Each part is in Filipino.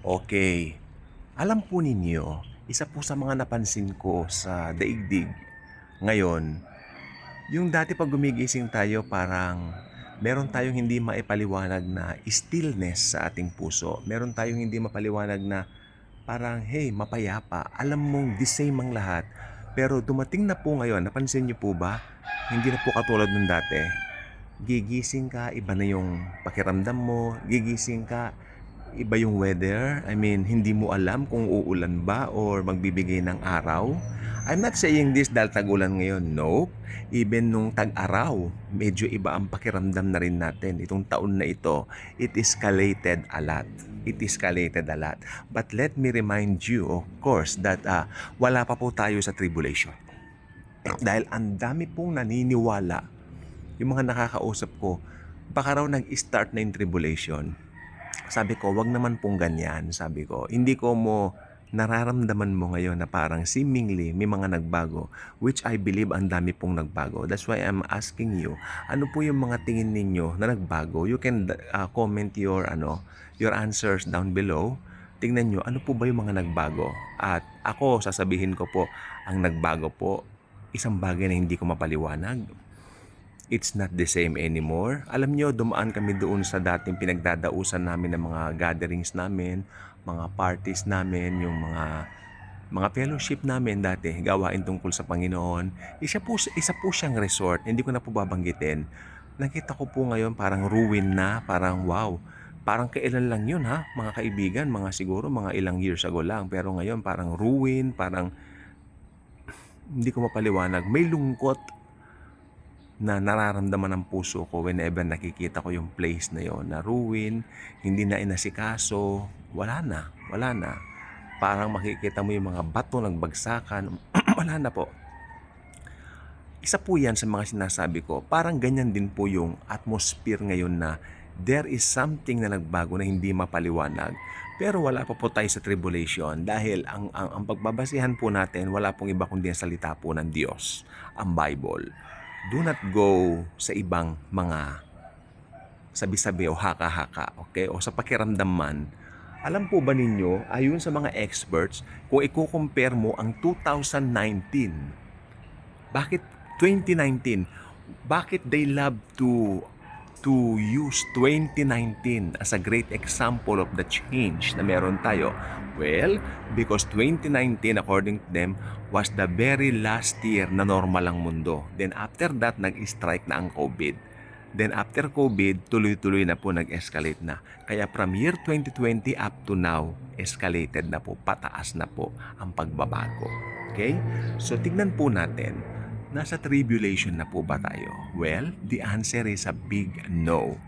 Okay. Alam po ninyo, isa po sa mga napansin ko sa daigdig ngayon, yung dati 'pag gumigising tayo parang meron tayong hindi maipaliwanag na stillness sa ating puso. Meron tayong hindi mapaliwanag na parang, hey, mapayapa. Alam mong the same ang lahat. Pero dumating na po ngayon, napansin niyo po ba? Hindi na po katulad nung dati. Gigising ka, iba na yung pakiramdam mo. Gigising ka, iba yung weather. I mean, hindi mo alam kung uulan ba or magbibigay ng araw. I'm not saying this dahil tag-ulan ngayon. Nope. Even nung tag-araw, medyo iba ang pakiramdam na rin natin. Itong taon na ito, it escalated a lot. It escalated a lot. But let me remind you, of course, that wala pa po tayo sa tribulation. Dahil ang dami pong naniniwala, yung mga nakakausap ko, baka raw nag-start na yung tribulation. Sabi ko, wag naman pong ganyan. Sabi ko, hindi ko mo nararamdaman mo ngayon na parang seemingly may mga nagbago, which I believe ang dami pong nagbago. That's why I'm asking you, ano po yung mga tingin ninyo na nagbago? You can comment your answers down below. Tingnan nyo, ano po ba yung mga nagbago? At ako, sasabihin ko po, ang nagbago po, isang bagay na hindi ko mapaliwanag. It's not the same anymore. Alam nyo, dumaan kami doon sa dating pinagdadausan namin ng mga gatherings namin, mga parties namin, yung mga fellowship namin dati, gawain tungkol sa Panginoon. Isa po siyang resort, hindi ko na po babanggitin. Nakita ko po ngayon parang ruin na, parang wow. Parang kailan lang yun ha, mga kaibigan, mga siguro mga ilang years ago lang. Pero ngayon parang ruin, parang hindi ko mapaliwanag. May lungkot na nararamdaman ng puso ko whenever nakikita ko yung place na yon na ruin, hindi na inasikaso, wala na, wala na. Parang makikita mo yung mga bato nagbagsakan, wala na po. Isa po yan sa mga sinasabi ko, parang ganyan din po yung atmosphere ngayon na there is something na nagbago na hindi mapaliwanag. Pero wala pa po tayo sa tribulation dahil ang pagbabasihan po natin, wala pong iba kundi ang salita po ng Diyos, ang Bible. Do not go sa ibang mga sabi-sabi o haka-haka, okay? O sa pakiramdam man. Alam po ba ninyo, ayon sa mga experts, kung i-compare mo ang 2019, bakit 2019? Bakit they love to use 2019 as a great example of the change na meron tayo? Well, because 2019 according to them was the very last year na normal ang mundo. Then after that, nag-strike na ang COVID. Then after COVID, tuloy-tuloy na po nag-escalate na. Kaya from year 2020 up to now, escalated na po, pataas na po ang pagbabago. Okay? So tignan po natin, nasa tribulation na po ba tayo? Well, the answer is a big no.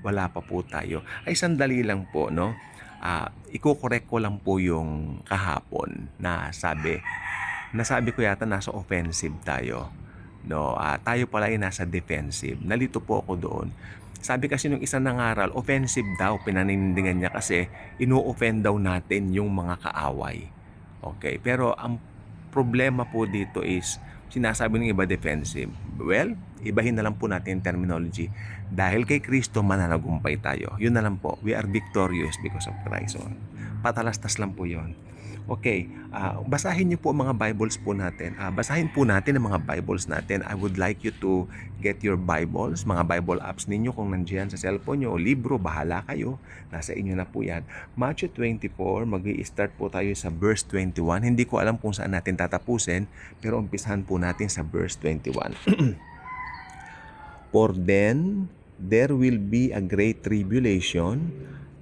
Wala pa po tayo. Ay, sandali lang po, no? Iko-correct ko lang po yung kahapon na nasabi ko yata nasa offensive tayo. No, tayo pala ay nasa defensive. Nalito po ako doon. Sabi kasi nung isang nangaral, offensive daw, pinaninindigan niya kasi ino-offend daw natin yung mga kaaway. Okay, pero ang problema po dito is sinasabi ng iba defensive. Well, ibahin na lang po natin yung terminology. Dahil kay Kristo mananagumpay tayo. Yun na lang po. We are victorious because of Christ. So, patalastas lang po yun. Okay, basahin niyo po ang mga Bibles po natin. Basahin po natin ang mga Bibles natin. I would like you to get your Bibles, mga Bible apps ninyo kung nandiyan sa cellphone nyo o libro, bahala kayo. Nasa inyo na po yan. Matthew 24, mag-i-start po tayo sa verse 21. Hindi ko alam kung saan natin tatapusin, pero umpisahan po natin sa verse 21. For then there will be a great tribulation,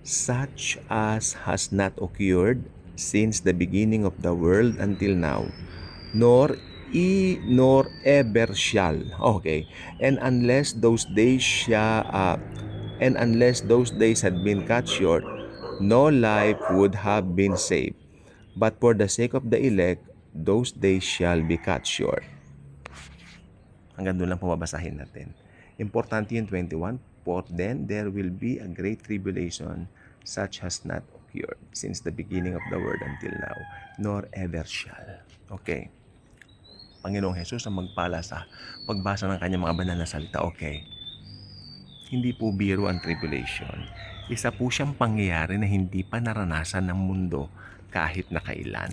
such as has not occurred since the beginning of the world until now, nor ever shall. Okay. And unless those days had been cut short, no life would have been saved. But for the sake of the elect, those days shall be cut short. Hanggang doon lang po babasahin natin. Importante yung 21. For then there will be a great tribulation, such has not occurred since the beginning of the world until now, nor ever shall. Okay. Panginoong Jesus ang magpala sa pagbasa ng kanyang mga banal na salita. Okay. Hindi po biro ang tribulation. Isa po siyang pangyayari na hindi pa naranasan ng mundo kahit na kailan.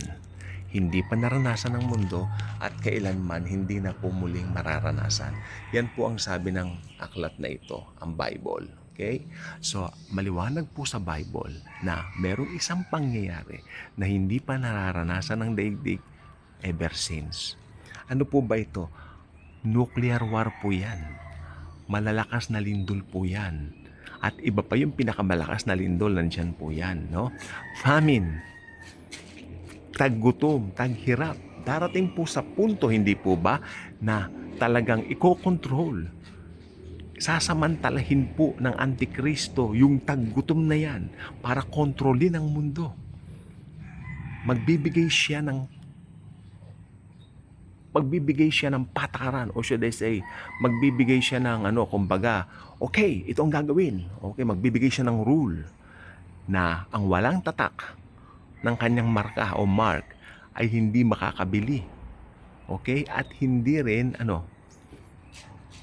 Hindi pa naranasan ng mundo at kailanman hindi na po muling mararanasan. Yan po ang sabi ng aklat na ito, ang Bible. Okay? So, maliwanag po sa Bible na merong isang pangyayari na hindi pa nararanasan ng daigdig ever since. Ano po ba ito? Nuclear war po yan. Malalakas na lindol po yan. At iba pa yung pinakamalakas na lindol, nandyan po yan, no? Famine, taggutom, taghirap. Darating po sa punto, hindi po ba, na talagang iko-control. Sasamantalahin po ng Antikristo yung taggutom na yan para kontrolin ang mundo. Magbibigay siya ng patakaran, o should I say, magbibigay siya ng kumbaga, okay, ito ang gagawin. Okay, magbibigay siya ng rule na ang walang tatak ng kanyang marka o mark ay hindi makakabili. Okay? At hindi rin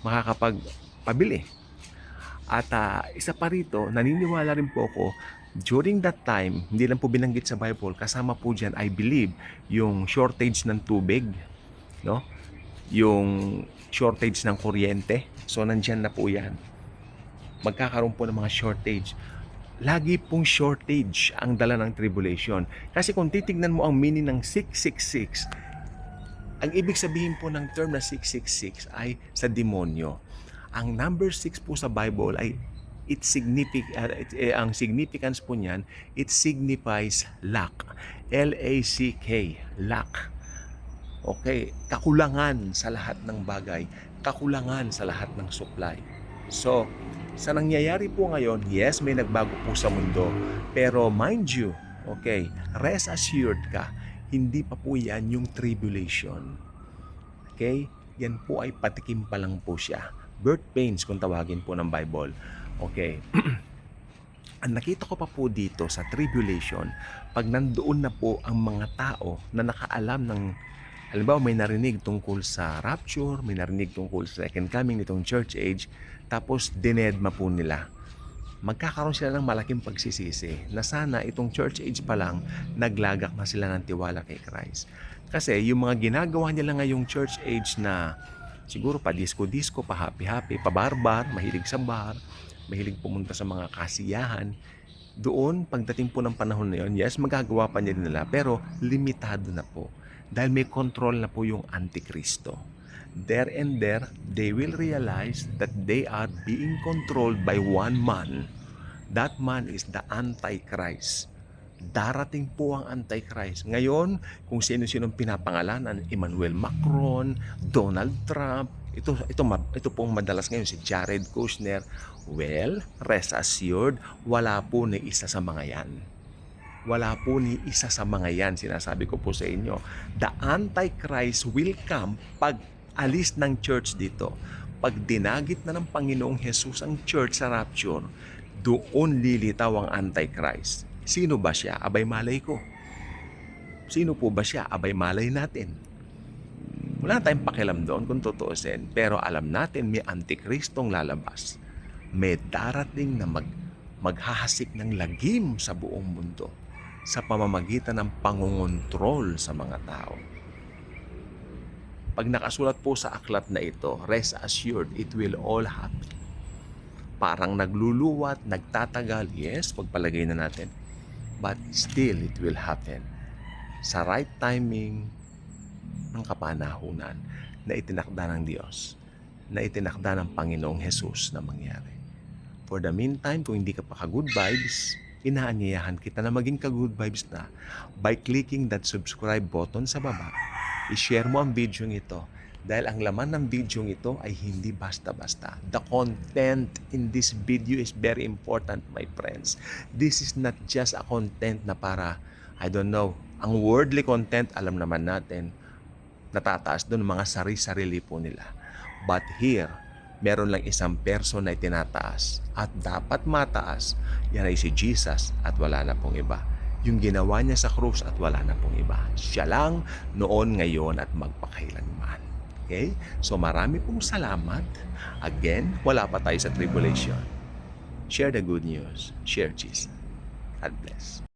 makakapagpabili. At isa pa rito, naniniwala rin po ako, during that time, hindi lang po binanggit sa Bible, kasama po dyan, I believe, yung shortage ng tubig, no? Yung shortage ng kuryente. So, nandyan na po yan. Magkakaroon po ng mga shortage. Lagi pong shortage ang dala ng tribulation. Kasi kung titignan mo ang meaning ng 666, ang ibig sabihin po ng term na 666 ay sa demonyo. Ang number 6 po sa Bible ay ang significance po niyan, it signifies lack. L-A-C-K, lack. Okay, kakulangan sa lahat ng bagay, kakulangan sa lahat ng supply. So, sa nangyayari po ngayon, yes, may nagbago po sa mundo. Pero mind you, okay, rest assured ka, hindi pa po yan yung tribulation. Okay? Yan po ay patikim pa lang po siya. Birth pains kung tawagin po ng Bible. Okay. Ang nakita ko pa po dito sa tribulation, pag nandoon na po ang mga tao na nakaalam ng, halimbawa may narinig tungkol sa rapture, may narinig tungkol sa second coming nitong church age, tapos dinedma po nila. Magkakaroon sila ng malaking pagsisisi na sana itong church age pa lang, naglagak na sila ng tiwala kay Christ. Kasi yung mga ginagawa nila ngayong church age na siguro pa disco-disco, pa happy-happy, pa bar-bar, mahilig sa bar, mahilig pumunta sa mga kasiyahan, doon, pagdating po ng panahon na yun, yes, magagawa pa niya nila, pero limitado na po. Dahil may control na po yung Antikristo. There and there, they will realize that they are being controlled by one man. That man is the Antichrist. Darating po ang Antichrist. Ngayon, kung sino-sinong pinapangalanan, Emmanuel Macron, Donald Trump, ito pong madalas ngayon si Jared Kushner. Well, rest assured, wala po ni isa sa mga yan. Wala po ni isa sa mga yan, sinasabi ko po sa inyo. The Antichrist will come pag alis ng church dito. Pag dinagit na ng Panginoong Jesus ang church sa rapture, doon lilitaw ang Antichrist. Sino ba siya? Abay malay ko. Sino po ba siya? Abay malay natin. Wala tayong pakialam doon kung tutuusin, pero alam natin may Antikristong lalabas. May darating na maghahasik ng lagim sa buong mundo sa pamamagitan ng pangungontrol sa mga tao. Pag nakasulat po sa aklat na ito, rest assured, it will all happen. Parang nagluluwat, nagtatagal, yes, pagpalagay na natin. But still, it will happen. Sa right timing ng kapanahunan na itinakda ng Diyos, na itinakda ng Panginoong Jesus na mangyari. For the meantime, kung hindi ka pa ka-good vibes, inaanyayahan kita na maging ka-good vibes na by clicking that subscribe button sa baba. I-share mo ang video ito dahil ang laman ng video ito ay hindi basta-basta. The content in this video is very important, my friends. This is not just a content na para, I don't know, ang worldly content, alam naman natin, natataas doon mga sarili-sarili po nila. But here, meron lang isang person na itinataas at dapat mataas. Yan ay si Jesus at wala na pong iba. Yung ginawa niya sa krus at wala na pong iba. Siya lang noon, ngayon at magpakailanman. Okay? So marami pong salamat. Again, wala pa tayo sa tribulation. Share the good news. Share Jesus. God bless.